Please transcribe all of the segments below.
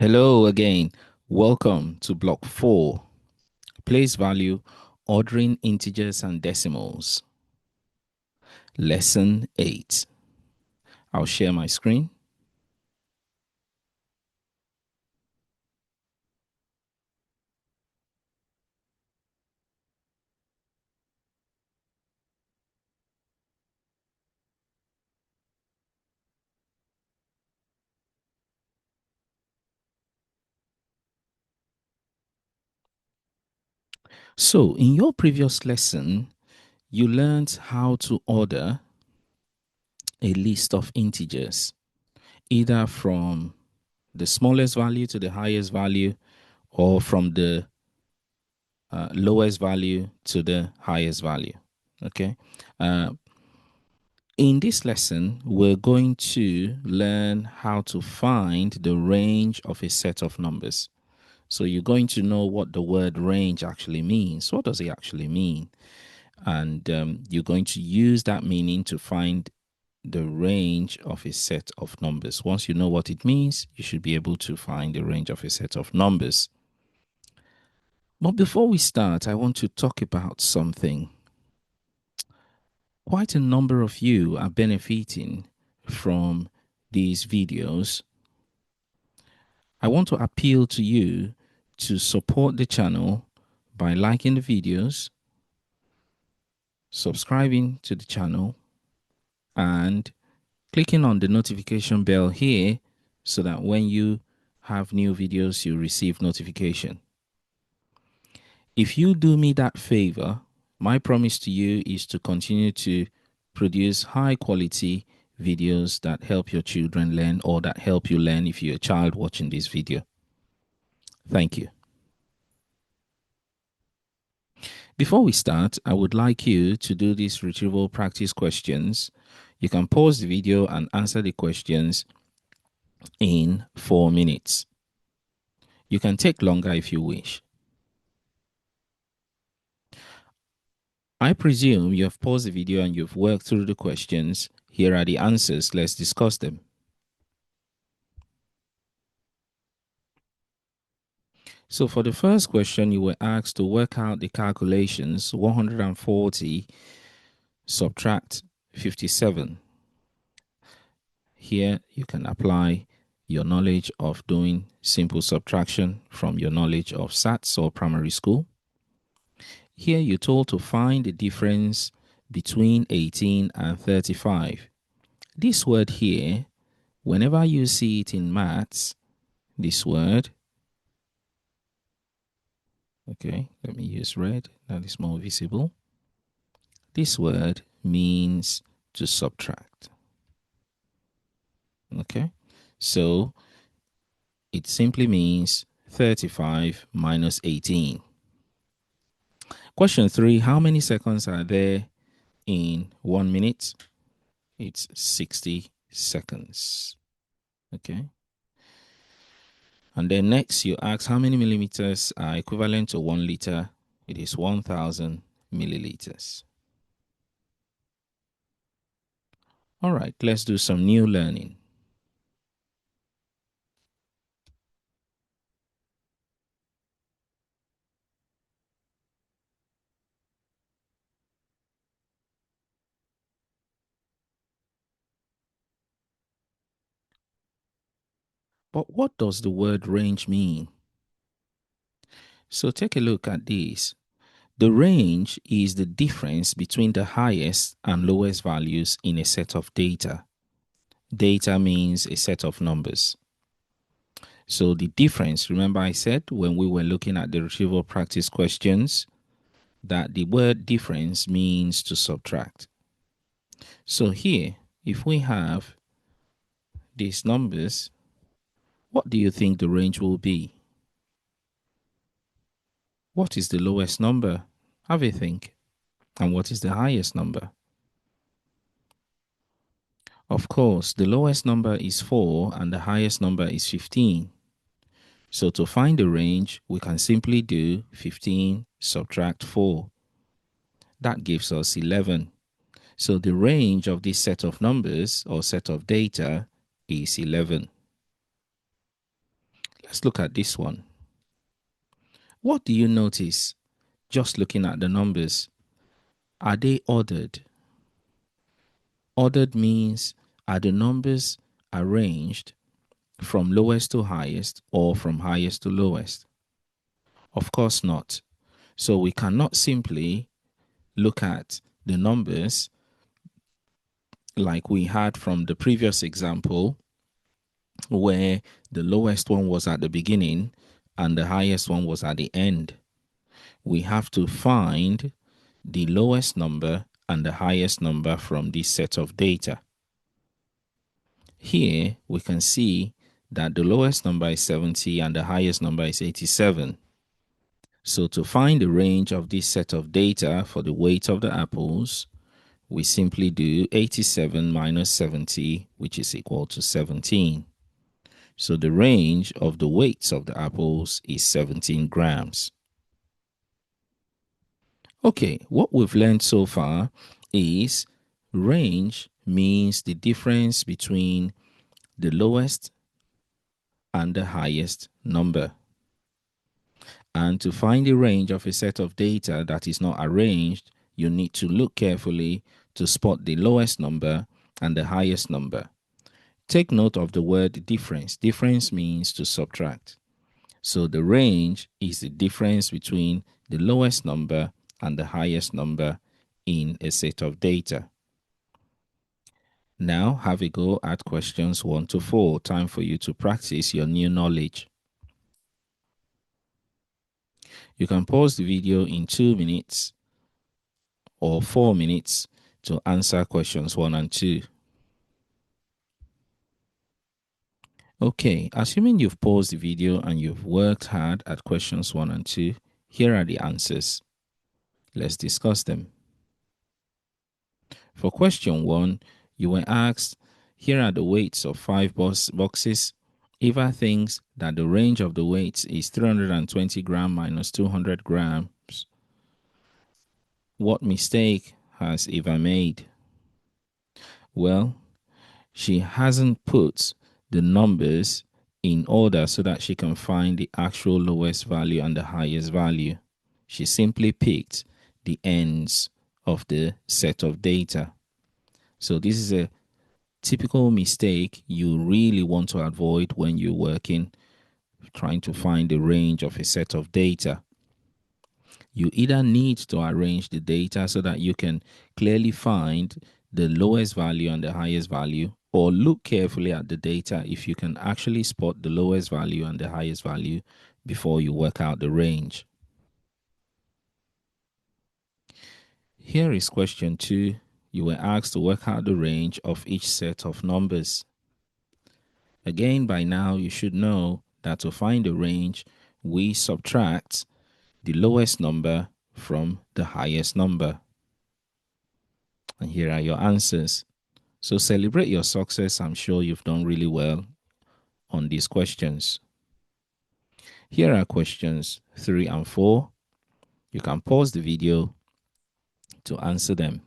Hello again. Welcome to Block 4, Place Value, Ordering Integers and Decimals. Lesson 8. I'll share my screen. So, in your previous lesson, you learned how to order a list of integers, either from the smallest value to the highest value, or from the lowest value to the highest value. Okay. Uh, in this lesson, we're going to learn how to find the range of a set of numbers. So you're going to know what the word range actually means. What does it actually mean? And you're going to use that meaning to find the range of a set of numbers. Once you know what it means, you should be able to find the range of a set of numbers. But before we start, I want to talk about something. Quite a number of you are benefiting from these videos. I want to appeal to you to support the channel by liking the videos, subscribing to the channel, and clicking on the notification bell here so that when you have new videos, you receive notification. If you do me that favor, my promise to you is to continue to produce high quality videos that help your children learn, or that help you learn if you're a child watching this video. Thank you. Before we start, I would like you to do these retrieval practice questions. You can pause the video and answer the questions in 4 minutes. You can take longer if you wish. I presume you have paused the video and you've worked through the questions. Here are the answers. Let's discuss them. So for the first question, you were asked to work out the calculations 140 subtract 57. Here you can apply your knowledge of doing simple subtraction from your knowledge of SATs or primary school. Here you're told to find the difference between 18 and 35. This word here, whenever you see it in maths, this word, okay, let me use red, that is more visible. This word means to subtract. Okay, so it simply means 35 minus 18. Question 3, how many seconds are there in 1 minute? It's 60 seconds. Okay. And then next you ask how many milliliters are equivalent to 1 liter. It is 1000 milliliters. All right, let's do some new learning. But what does the word range mean? So take a look at this. The range is the difference between the highest and lowest values in a set of data. Data means a set of numbers. So the difference, remember I said when we were looking at the retrieval practice questions, that the word difference means to subtract. So here, if we have these numbers, what do you think the range will be? What is the lowest number? Have a think. And what is the highest number? Of course, the lowest number is 4 and the highest number is 15. So to find the range, we can simply do 15 subtract 4. That gives us 11. So the range of this set of numbers or set of data is 11. Let's look at this one. What do you notice just looking at the numbers? Are they ordered? Ordered means, are the numbers arranged from lowest to highest or from highest to lowest? Of course not. So we cannot simply look at the numbers like we had from the previous example, where the lowest one was at the beginning and the highest one was at the end. We have to find the lowest number and the highest number from this set of data. Here we can see that the lowest number is 70 and the highest number is 87. So to find the range of this set of data for the weight of the apples, we simply do 87 minus 70, which is equal to 17. So the range of the weights of the apples is 17 grams. Okay, what we've learned so far is range means the difference between the lowest and the highest number. And to find the range of a set of data that is not arranged, you need to look carefully to spot the lowest number and the highest number. Take note of the word difference. Difference means to subtract. So the range is the difference between the lowest number and the highest number in a set of data. Now have a go at questions 1 to 4. Time for you to practice your new knowledge. You can pause the video in 2 minutes or 4 minutes to answer questions 1 and 2. Okay, assuming you've paused the video and you've worked hard at questions 1 and 2, here are the answers. Let's discuss them. For question 1, you were asked, here are the weights of 5 boxes. Eva thinks that the range of the weights is 320 grams minus 200 grams. What mistake has Eva made? Well, she hasn't put the numbers in order so that she can find the actual lowest value and the highest value. She simply picked the ends of the set of data. So this is a typical mistake you really want to avoid when you're working, trying to find the range of a set of data. You either need to arrange the data so that you can clearly find the lowest value and the highest value, or look carefully at the data if you can actually spot the lowest value and the highest value before you work out the range. Here is question 2. You were asked to work out the range of each set of numbers. Again, by now you should know that to find the range, we subtract the lowest number from the highest number. And here are your answers. So celebrate your success. I'm sure you've done really well on these questions. Here are questions 3 and 4. You can pause the video to answer them.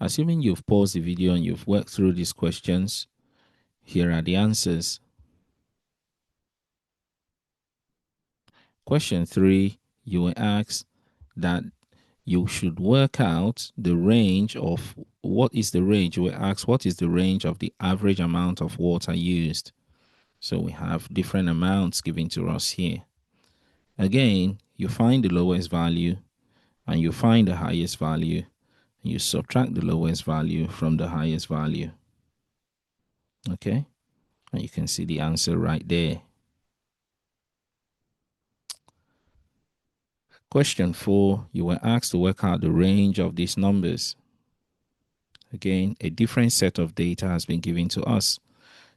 Assuming you've paused the video and you've worked through these questions, here are the answers. Question 3, you were asked that you should work out the range of, what is the range? You were asked, what is the range of the average amount of water used? So we have different amounts given to us here. Again, you find the lowest value and you find the highest value, and you subtract the lowest value from the highest value. Okay, and you can see the answer right there. Question 4, you were asked to work out the range of these numbers. Again, a different set of data has been given to us.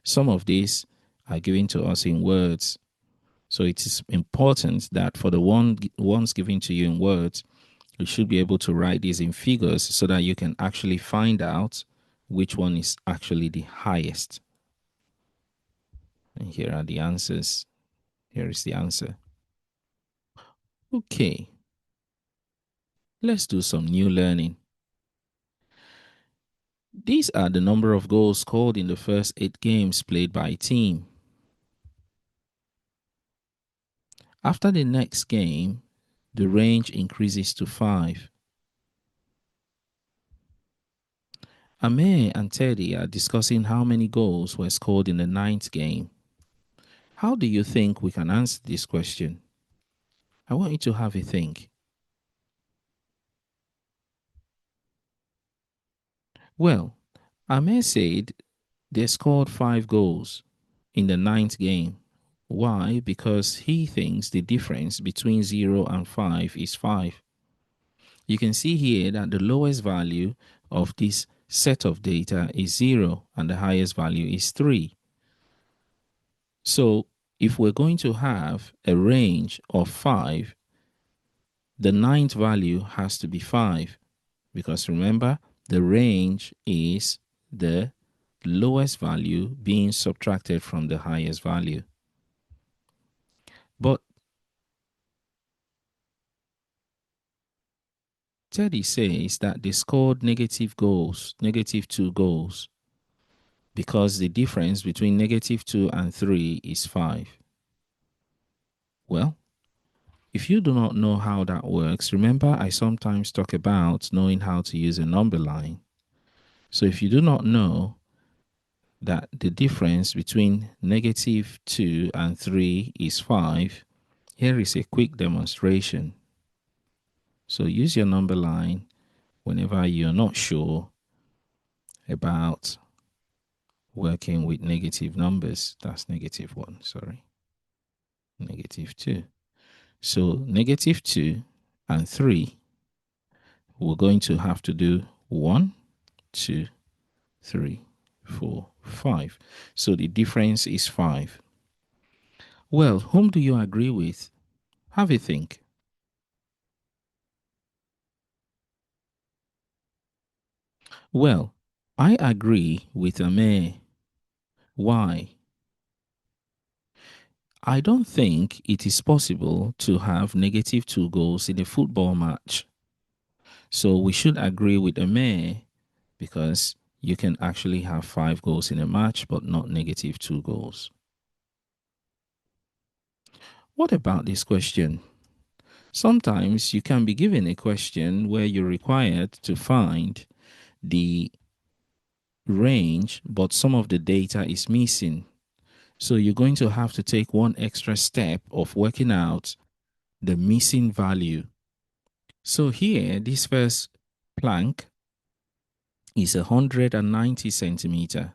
Some of these are given to us in words. So it is important that for the ones given to you in words, you should be able to write these in figures so that you can actually find out which one is actually the highest. And here are the answers. Here is the answer. Okay, let's do some new learning. These are the number of goals scored in the first 8 games played by a team. After the next game, the range increases to 5. Amir and Teddy are discussing how many goals were scored in the 9th game. How do you think we can answer this question? I want you to have a think. Well, Amir said they scored 5 goals in the 9th game. Why? Because he thinks the difference between 0 and 5 is 5. You can see here that the lowest value of this set of data is 0 and the highest value is 3. So if we're going to have a range of 5, the 9th value has to be 5, because remember, the range is the lowest value being subtracted from the highest value. But Teddy says that they scored negative goals, negative 2 goals, because the difference between negative 2 and 3 is 5. Well, if you do not know how that works, remember I sometimes talk about knowing how to use a number line. So if you do not know that the difference between negative 2 and 3 is 5, here is a quick demonstration. So use your number line whenever you're not sure about working with negative numbers. That's negative 1, sorry. Negative 2. So negative 2 and 3, we're going to have to do 1, 2, 3, 4, 5. So the difference is 5. Well, whom do you agree with? Have a think. Well, I agree with Amir. Why? I don't think it is possible to have negative 2 goals in a football match. So we should agree with Amir, because you can actually have 5 goals in a match but not negative 2 goals. What about this question? Sometimes you can be given a question where you're required to find the range, but some of the data is missing. So you're going to have to take one extra step of working out the missing value. So here, this first plank is 190 centimeter.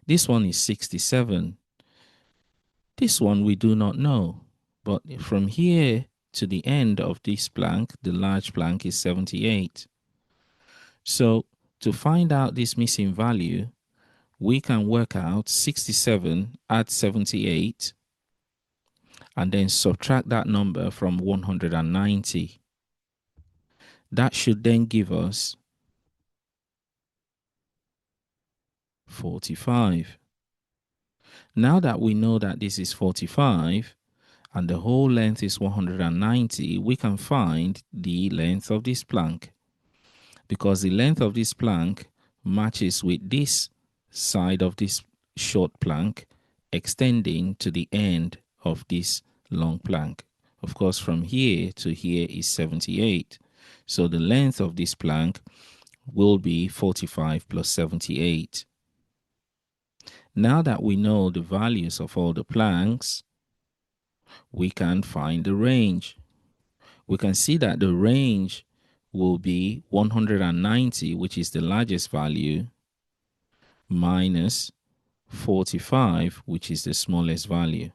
This one is 67. This one we do not know. But from here to the end of this plank, the large plank is 78. So to find out this missing value, we can work out 67 add 78 and then subtract that number from 190. That should then give us 45. Now that we know that this is 45 and the whole length is 190, we can find the length of this plank, because the length of this plank matches with this side of this short plank extending to the end of this long plank. Of course, from here to here is 78. So the length of this plank will be 45 plus 78. Now that we know the values of all the planks, we can find the range. We can see that the range will be 190, which is the largest value, minus 45, which is the smallest value.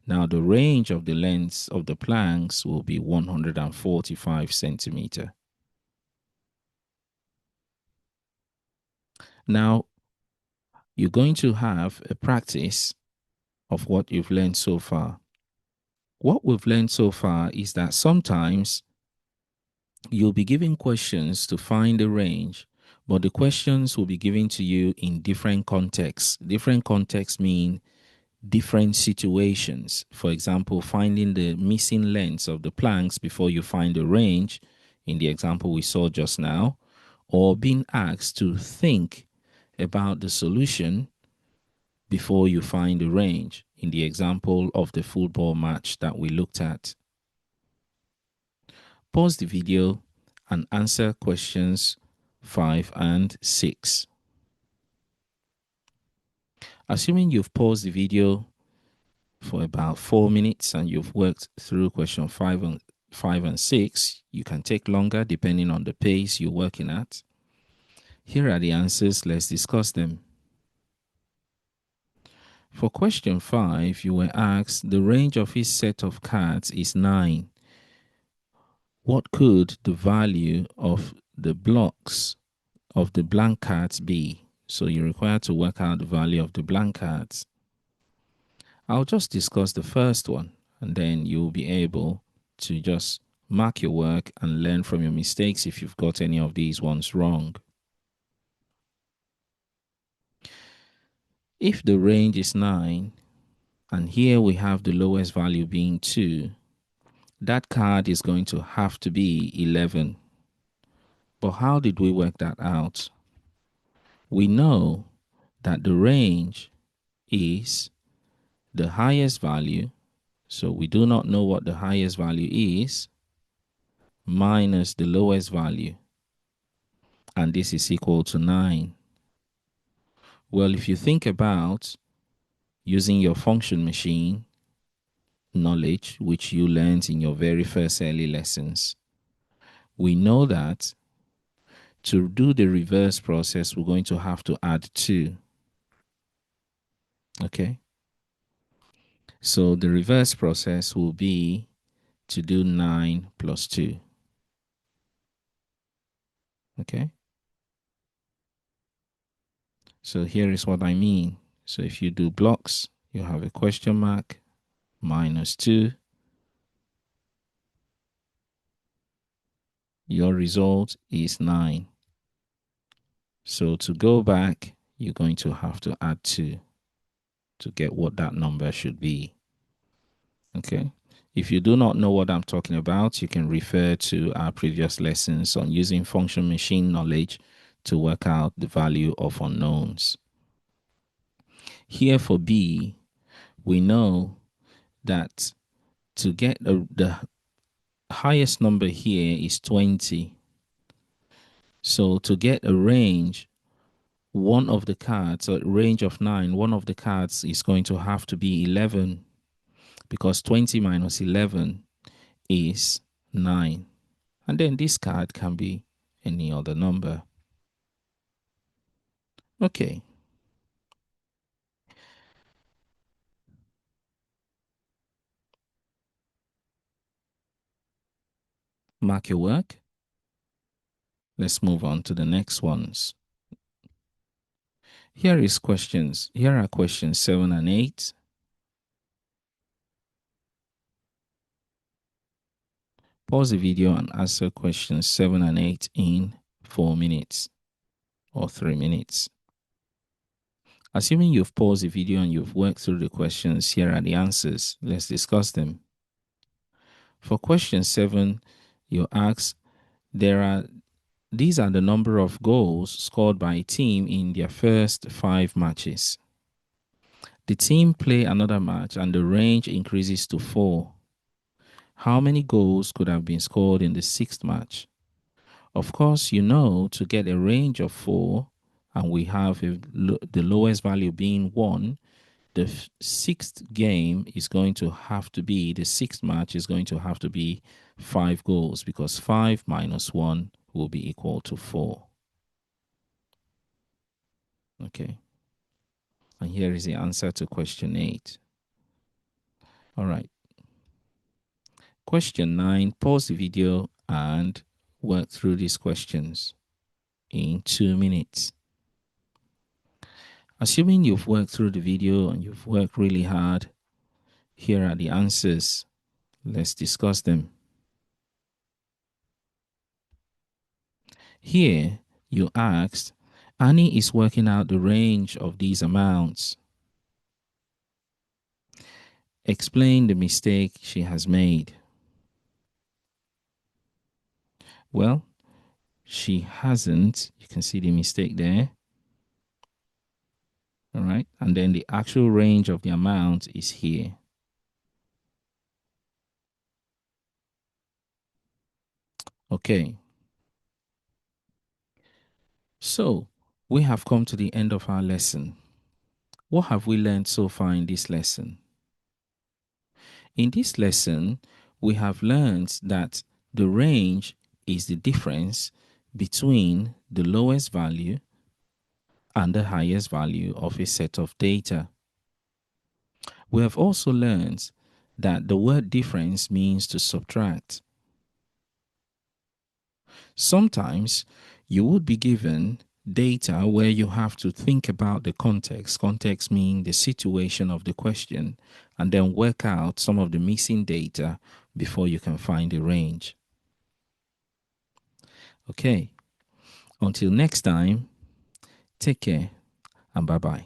Now the range of the lengths of the planks will be 145 centimeter. Now you're going to have a practice of what you've learned so far. What we've learned so far is that sometimes you'll be given questions to find the range, but the questions will be given to you in different contexts. Different contexts mean different situations. For example, finding the missing lengths of the planks before you find the range in the example we saw just now, or being asked to think about the solution before you find the range in the example of the football match that we looked at. Pause the video and answer questions 5 and 6. Assuming you've paused the video for about 4 minutes and you've worked through question 5 and 6, you can take longer depending on the pace you're working at. Here are the answers. Let's discuss them. For question 5, you were asked the range of each set of cards is 9. What could the value of the blocks of the blank cards be? So you're required to work out the value of the blank cards. I'll just discuss the first one, and then you'll be able to just mark your work and learn from your mistakes if you've got any of these ones wrong. If the range is 9, and here we have the lowest value being 2, that card is going to have to be 11. But how did we work that out? We know that the range is the highest value, so we do not know what the highest value is, minus the lowest value, and this is equal to 9. Well, if you think about using your function machine knowledge, which you learned in your very first early lessons, we know that to do the reverse process, we're going to have to add 2. Okay? So the reverse process will be to do 9 plus 2. Okay? So here is what I mean. So if you do blocks, you have a question mark, minus 2. Your result is 9. So to go back, you're going to have to add 2 to get what that number should be. Okay? If you do not know what I'm talking about, you can refer to our previous lessons on using function machine knowledge to work out the value of unknowns. Here for B, we know that to get the highest number here is 20. So to get a range, one of the cards, a range of 9, one of the cards is going to have to be 11, because 20 minus 11 is 9. And then this card can be any other number. Okay. Mark your work. Let's move on to the next ones. Here are questions 7 and 8. Pause the video and answer questions 7 and 8 in 4 minutes or 3 minutes. Assuming you've paused the video and you've worked through the questions, here are the answers. Let's discuss them. For question 7, you ask, these are the number of goals scored by a team in their first 5 matches. The team play another match and the range increases to 4. How many goals could have been scored in the 6th match? Of course, you know to get a range of 4, and we have the lowest value being 1, the 6th game is going to have to be, the 6th match is going to have to be 5 goals, because 5 minus 1 will be equal to 4. Okay. And here is the answer to question 8. All right. Question 9, pause the video and work through these questions in 2 minutes. Assuming you've worked through the video and you've worked really hard, here are the answers. Let's discuss them. Here, you asked, Annie is working out the range of these amounts. Explain the mistake she has made. Well, She hasn't. You can see the mistake there. All right. And then the actual range of the amount is here. Okay. So we have come to the end of our lesson. What have we learned so far in this lesson? In this lesson, we have learned that the range is the difference between the lowest value and the highest value of a set of data. We have also learned that the word difference means to subtract. Sometimes you would be given data where you have to think about the context. Context meaning the situation of the question, and then work out some of the missing data before you can find the range. Okay, until next time, take care and bye-bye.